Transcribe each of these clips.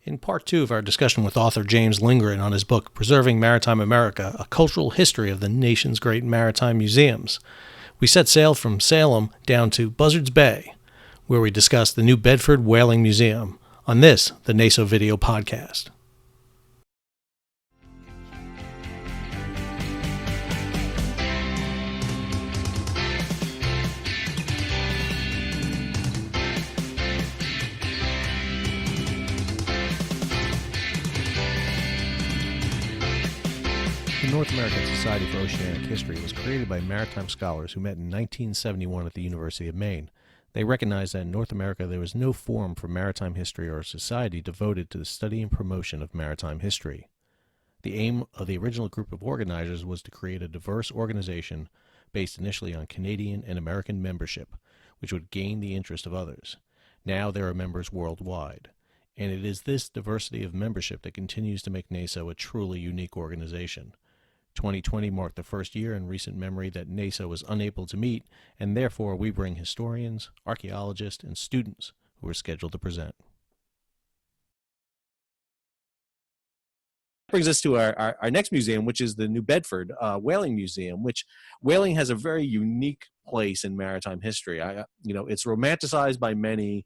In part two of our discussion with author James Lindgren on his book Preserving Maritime America, A Cultural History of the Nation's Great Maritime Museums, we set sail from Salem down to Buzzards Bay, where we discussed the new Bedford Whaling Museum on this, the NASO Video Podcast. The North American Society for Oceanic History was created by maritime scholars who met in 1971 at the University of Maine. They recognized that in North America there was no forum for maritime history or a society devoted to the study and promotion of maritime history. The aim of the original group of organizers was to create a diverse organization based initially on Canadian and American membership, which would gain the interest of others. Now there are members worldwide, and it is this diversity of membership that continues to make NASO a truly unique organization. 2020 marked the first year in recent memory that NASO was unable to meet, and therefore we bring historians, archaeologists, and students who are scheduled to present. Brings us to our next museum, which is the New Bedford Whaling Museum, which whaling has a very unique place in maritime history. It's romanticized by many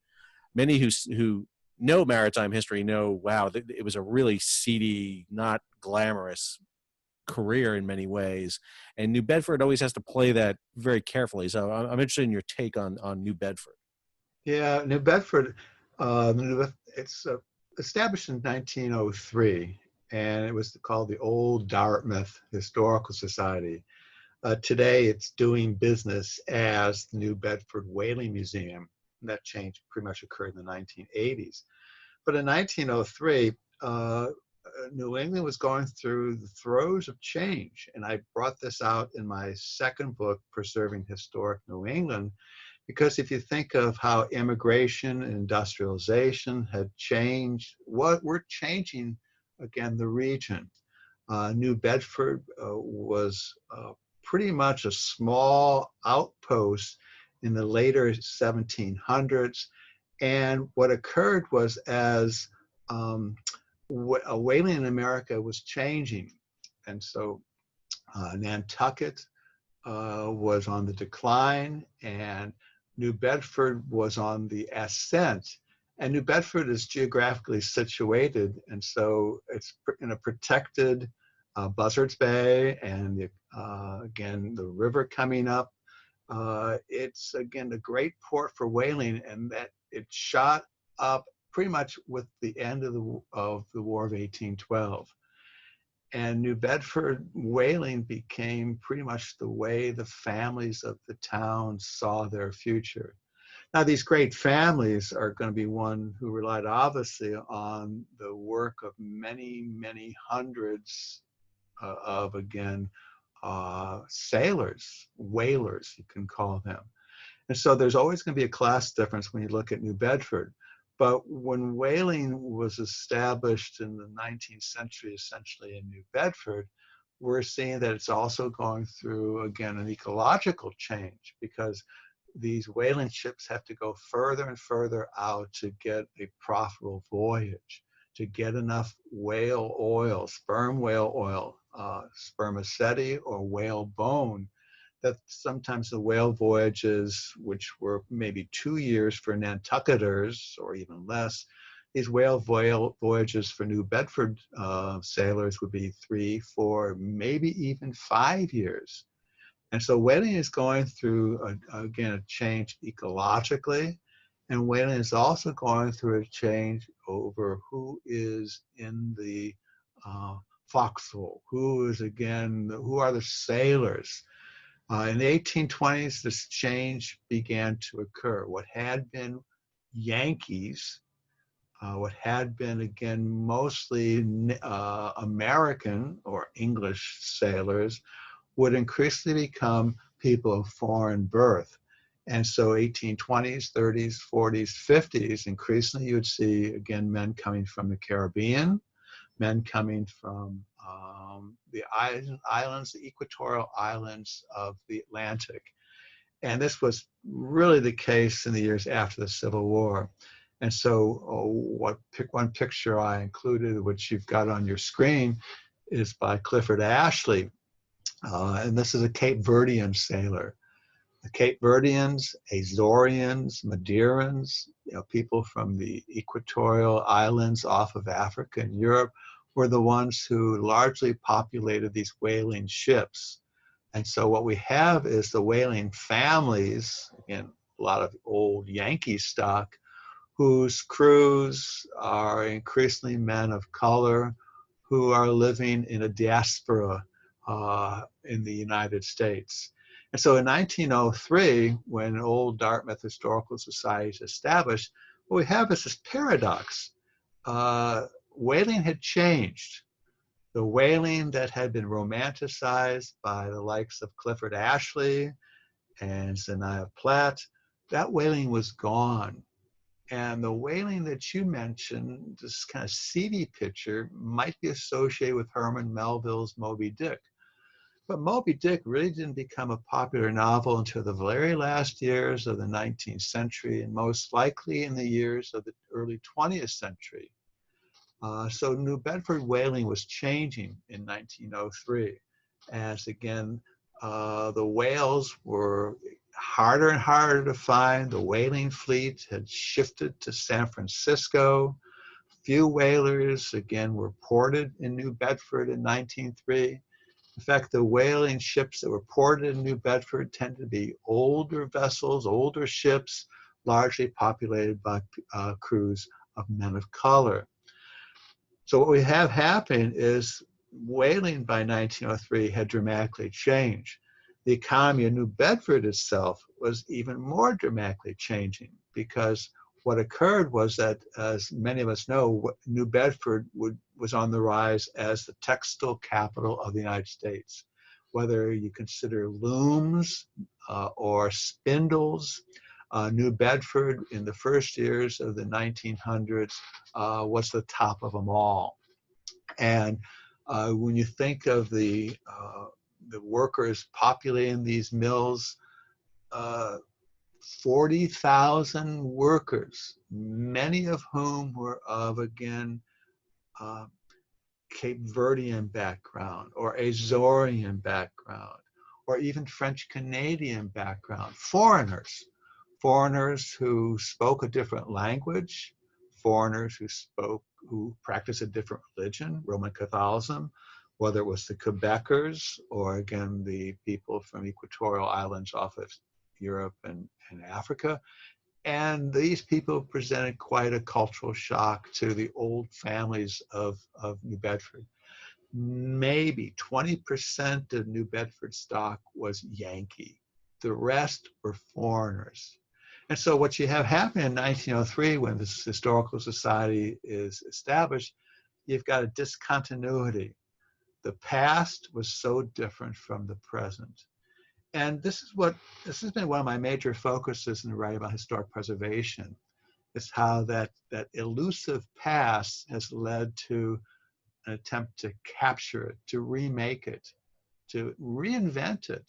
who know maritime history know, wow, it was a really seedy, not glamorous career in many ways, and New Bedford always has to play that very carefully. So I'm interested in your take on New Bedford. Yeah, New Bedford, it's established in 1903, and it was called the Old Dartmouth Historical Society. Today, it's doing business as the New Bedford Whaling Museum. And that change pretty much occurred in the 1980s. But in 1903, New England was going through the throes of change. And I brought this out in my second book, Preserving Historic New England, because if you think of how immigration and industrialization had changed, we're changing, again, the region. New Bedford was pretty much a small outpost in the later 1700s. And what occurred was as whaling in America was changing. And so Nantucket was on the decline, and New Bedford was on the ascent. And New Bedford is geographically situated, and so it's in a protected Buzzards Bay, and again, the river coming up. It's, again, a great port for whaling, and that it shot up pretty much with the end of the War of 1812. And New Bedford whaling became pretty much the way the families of the town saw their future. Now, these great families are going to be one who relied obviously on the work of many, many hundreds of, again, sailors, whalers, you can call them. And so there's always going to be a class difference when you look at New Bedford. But when whaling was established in the 19th century, essentially in New Bedford, we're seeing that it's also going through, again, an ecological change, because these whaling ships have to go further and further out to get a profitable voyage, to get enough whale oil, sperm whale oil, spermaceti or whale bone, that sometimes the whale voyages, which were maybe 2 years for Nantucketers or even less, these whale voyages for New Bedford sailors would be 3, 4, maybe even 5 years. And so whaling is going through, again, a change ecologically, and whaling is also going through a change over who is in the foxhole, who are the sailors. In the 1820s, this change began to occur. What had been Yankees, what had been, again, mostly American or English sailors, would increasingly become people of foreign birth. And so 1820s, 30s, 40s, 50s, increasingly you would see, again, men coming from the Caribbean, men coming from the islands, the equatorial islands of the Atlantic. And this was really the case in the years after the Civil War. And so one picture I included, which you've got on your screen, is by Clifford Ashley. And this is a Cape Verdean sailor. The Cape Verdeans, Azorians, Madeirans, people from the equatorial islands off of Africa and Europe, were the ones who largely populated these whaling ships. And so what we have is the whaling families, again, a lot of old Yankee stock, whose crews are increasingly men of color who are living in a diaspora in the United States. And so in 1903, when Old Dartmouth Historical Society is established, what we have is this paradox. Whaling had changed. The whaling that had been romanticized by the likes of Clifford Ashley and Zenaya Platt, that whaling was gone. And the whaling that you mentioned, this kind of seedy picture, might be associated with Herman Melville's Moby Dick. But Moby Dick really didn't become a popular novel until the very last years of the 19th century, and most likely in the years of the early 20th century. So New Bedford whaling was changing in 1903, as again, the whales were harder and harder to find. The whaling fleet had shifted to San Francisco. Few whalers, again, were ported in New Bedford in 1903. In fact, the whaling ships that were ported in New Bedford tended to be older vessels, older ships, largely populated by crews of men of color. So what we have happened is whaling by 1903 had dramatically changed. The economy of New Bedford itself was even more dramatically changing, because what occurred was that, as many of us know, New Bedford was on the rise as the textile capital of the United States. Whether you consider looms or spindles, New Bedford in the first years of the 1900s was the top of them all. And when you think of the workers populating these mills, 40,000 workers, many of whom were of, again, Cape Verdean background or Azorian background, or even French Canadian background, foreigners who spoke a different language, foreigners who practiced a different religion, Roman Catholicism, whether it was the Quebecers or, again, the people from equatorial islands off of Europe and Africa. And these people presented quite a cultural shock to the old families of New Bedford. Maybe 20% of New Bedford stock was Yankee. The rest were foreigners. And so what you have happened in 1903, when this historical society is established, you've got a discontinuity. The past was so different from the present. And this has been one of my major focuses in writing about historic preservation, is how that elusive past has led to an attempt to capture it, to remake it, to reinvent it.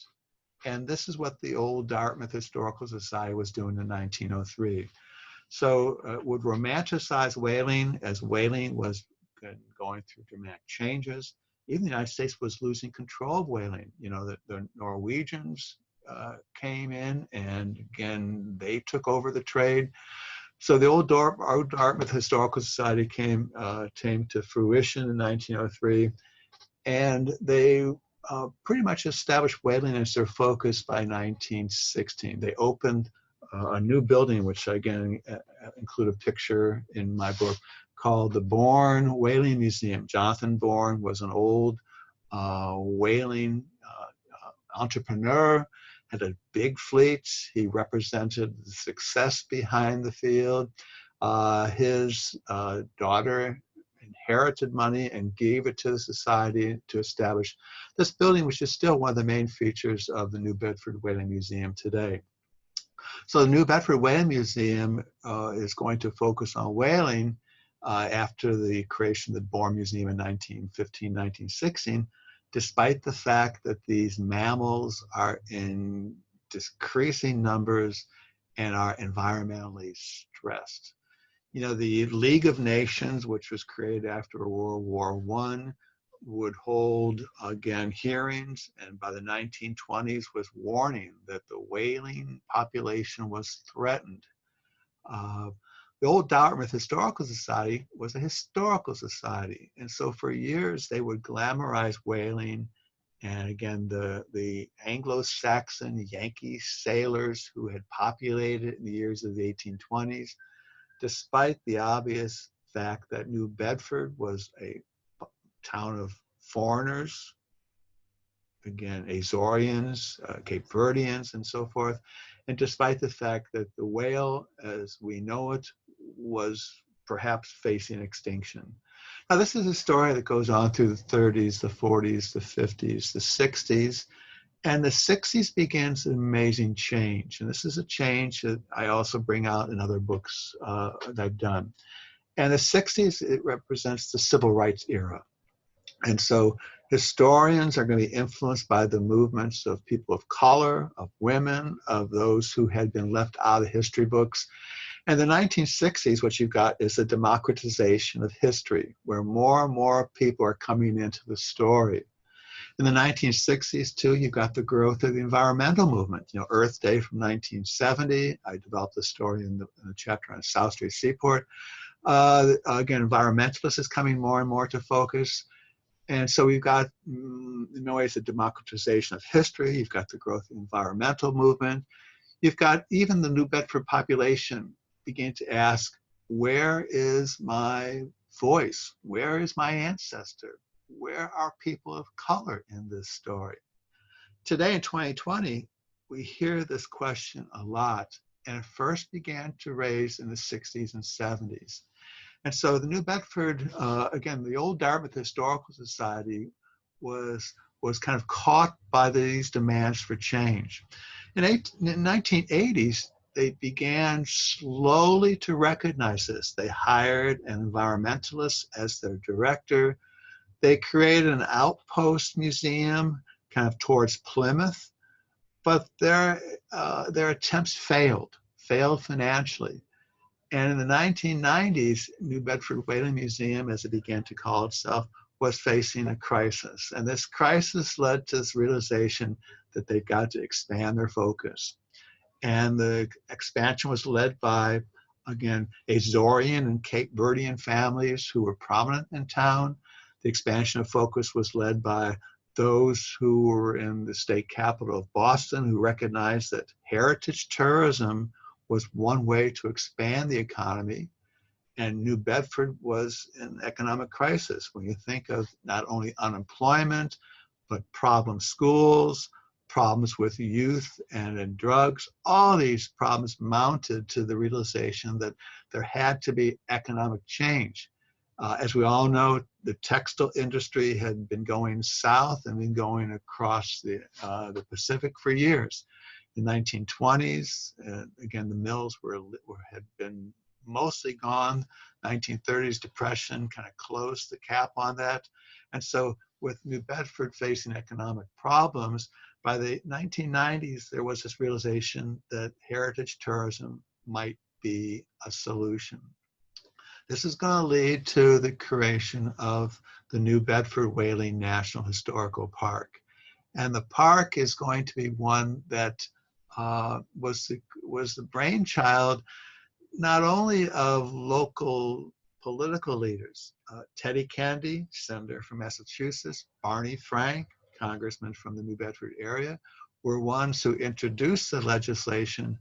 And this is what the old Dartmouth Historical Society was doing in 1903. So it would romanticize whaling, as whaling was going through dramatic changes. Even the United States was losing control of whaling. The Norwegians came in, and again, they took over the trade. So the old Dartmouth Historical Society came to fruition in 1903, and they pretty much established whaling as their focus by 1916. They opened a new building, which again include a picture in my book, called the Bourne Whaling Museum. Jonathan Bourne was an old whaling entrepreneur, had a big fleet. He represented the success behind the field. His daughter inherited money and gave it to the society to establish this building, which is still one of the main features of the New Bedford Whaling Museum today. So the New Bedford Whaling Museum is going to focus on whaling after the creation of the Bourne Museum in 1915, 1916, despite the fact that these mammals are in decreasing numbers and are environmentally stressed. The League of Nations, which was created after World War I, would hold, again, hearings, and by the 1920s was warning that the whaling population was threatened. Uh, the old Dartmouth Historical Society was a historical society, and so for years they would glamorize whaling. And again, the Anglo-Saxon Yankee sailors who had populated in the years of the 1820s, despite the obvious fact that New Bedford was a town of foreigners, again, Azorians, Cape Verdeans, and so forth. And despite the fact that the whale, as we know it, was perhaps facing extinction. Now, this is a story that goes on through the 30s, the 40s, the 50s, the 60s. And the 60s begins an amazing change. And this is a change that I also bring out in other books that I've done. And the 60s, it represents the civil rights era. And so historians are going to be influenced by the movements of people of color, of women, of those who had been left out of history books. And the 1960s, what you've got is the democratization of history, where more and more people are coming into the story. In the 1960s, too, you've got the growth of the environmental movement. Earth Day from 1970. I developed the story in the chapter on South Street Seaport. Again, environmentalists is coming more and more to focus. And so we've got, in many ways, the democratization of history. You've got the growth of the environmental movement. You've got even the New Bedford population begin to ask, where is my voice? Where is my ancestor? Where are people of color in this story? Today in 2020, we hear this question a lot, and it first began to raise in the 60s and 70s. And so the New Bedford, again, the old Dartmouth Historical Society was kind of caught by these demands for change. In the 1980s, they began slowly to recognize this. They hired an environmentalist as their director. They created an outpost museum kind of towards Plymouth, but their attempts failed financially. And in the 1990s, New Bedford Whaling Museum, as it began to call itself, was facing a crisis. And this crisis led to this realization that they've got to expand their focus. And the expansion was led by, again, Azorian and Cape Verdean families who were prominent in town. The expansion of focus was led by those who were in the state capital of Boston, who recognized that heritage tourism was one way to expand the economy. And New Bedford was in economic crisis. When you think of not only unemployment, but problem schools, problems with youth and in drugs, all these problems mounted to the realization that there had to be economic change. As we all know, the textile industry had been going south and been going across the Pacific for years. In the 1920s, again, the mills had been mostly gone. 1930s depression kind of closed the cap on that. And so with New Bedford facing economic problems, by the 1990s, there was this realization that heritage tourism might be a solution. This is going to lead to the creation of the New Bedford Whaling National Historical Park. And the park is going to be one that was the brainchild not only of local political leaders, Teddy Kennedy, senator from Massachusetts, Barney Frank, congressman from the New Bedford area, were ones who introduced the legislation.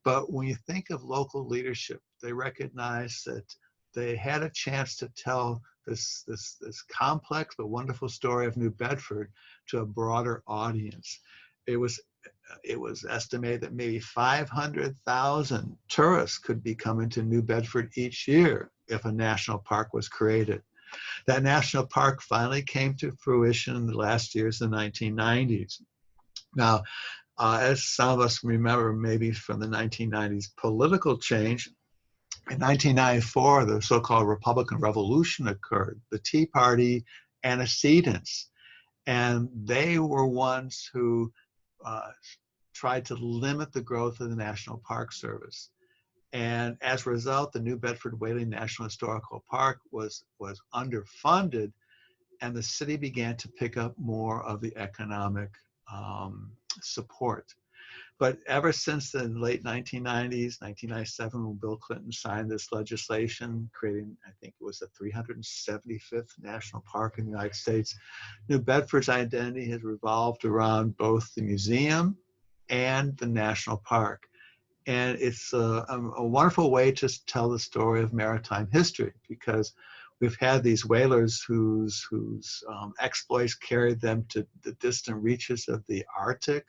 But when you think of local leadership, they recognized that they had a chance to tell this complex but wonderful story of New Bedford to a broader audience. It was estimated that maybe 500,000 tourists could be coming to New Bedford each year if a national park was created. That national park finally came to fruition in the last years of the 1990s. Now, as some of us remember maybe from the 1990s political change, in 1994, the so-called Republican Revolution occurred, the Tea Party antecedents, and they were ones who tried to limit the growth of the National Park Service. And as a result, the New Bedford Whaling National Historical Park was underfunded, and the city began to pick up more of the economic support. But ever since the late 1990s, 1997, when Bill Clinton signed this legislation, creating, I think it was the 375th national park in the United States, New Bedford's identity has revolved around both the museum and the national park. And it's a wonderful way to tell the story of maritime history, because we've had these whalers whose exploits carried them to the distant reaches of the Arctic,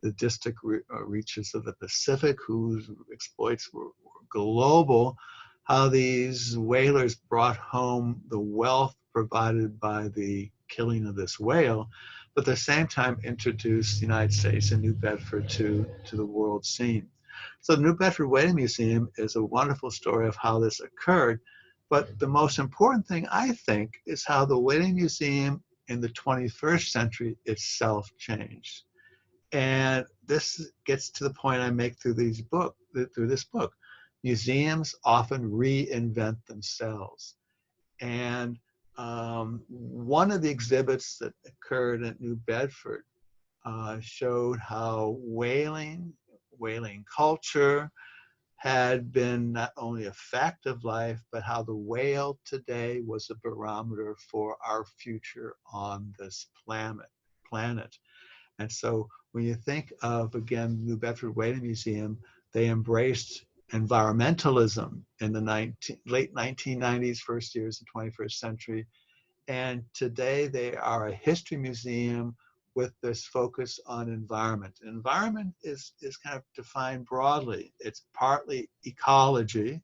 the distant reaches of the Pacific, whose exploits were global, how these whalers brought home the wealth provided by the killing of this whale, but at the same time introduced the United States and New Bedford to the world scene. So the New Bedford Whaling Museum is a wonderful story of how this occurred, but the most important thing, I think, is how the Whaling Museum in the 21st century itself changed. And this gets to the point I make through this book. Museums often reinvent themselves. And one of the exhibits that occurred at New Bedford showed how whaling culture had been not only a fact of life, but how the whale today was a barometer for our future on this planet. And so when you think of, again, New Bedford Whaling Museum, they embraced environmentalism in the late 1990s, first years of the 21st century. And today they are a history museum with this focus on environment. Environment is kind of defined broadly. It's partly ecology.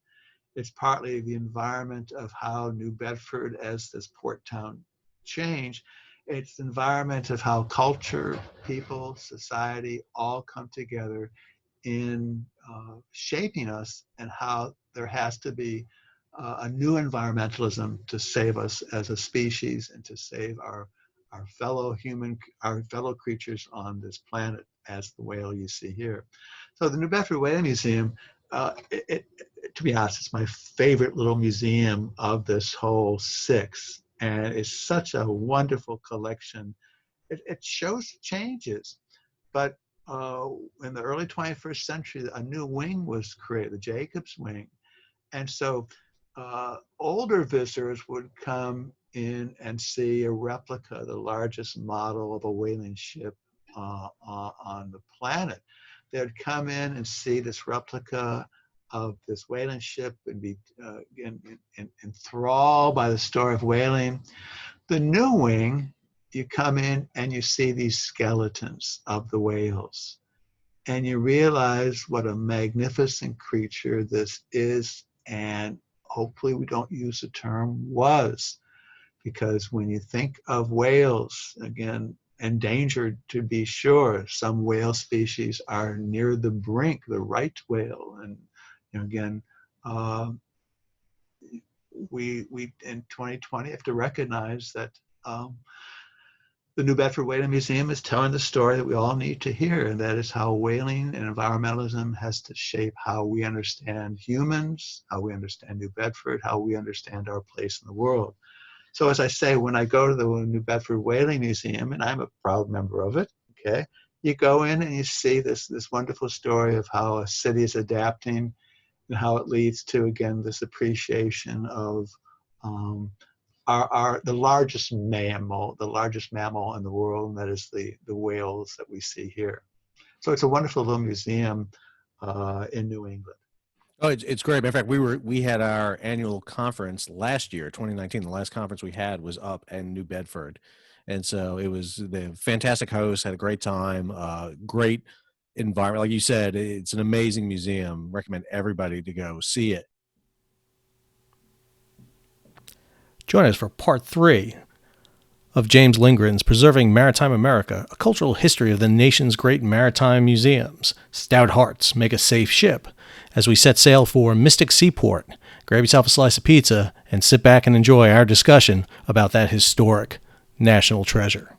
It's partly the environment of how New Bedford, as this port town, changed. It's the environment of how culture, people, society all come together in shaping us, and how there has to be a new environmentalism to save us as a species and to save our fellow creatures on this planet, as the whale you see here. So the New Bedford Whaling Museum, to be honest, it's my favorite little museum of this whole six. And it's such a wonderful collection. It shows changes, but in the early 21st century, a new wing was created, the Jacobs wing. And so older visitors would come in and see a replica, the largest model of a whaling ship on the planet. They would come in and see this replica of this whaling ship and be enthralled by the story of whaling. The new wing, you come in and you see these skeletons of the whales, and you realize what a magnificent creature this is. And hopefully we don't use the term was, because when you think of whales, again, endangered to be sure, some whale species are near the brink, the right whale. And again, we in 2020 have to recognize that the New Bedford Whaling Museum is telling the story that we all need to hear, and that is how whaling and environmentalism has to shape how we understand humans, how we understand New Bedford, how we understand our place in the world. So as I say, when I go to the New Bedford Whaling Museum, and I'm a proud member of it, okay, you go in and you see this wonderful story of how a city is adapting and how it leads to, again, this appreciation of the largest mammal in the world, and that is the whales that we see here. So it's a wonderful little museum in New England. Oh, it's great. In fact, we had our annual conference last year, 2019. The last conference we had was up in New Bedford, and so it was the fantastic host. Had a great time. Great environment, like you said. It's an amazing museum. Recommend everybody to go see it. Join us for part 3 of James Lindgren's Preserving Maritime America, a cultural history of the nation's great maritime museums. Stout hearts make a safe ship. As we set sail for Mystic Seaport, grab yourself a slice of pizza and sit back and enjoy our discussion about that historic national treasure.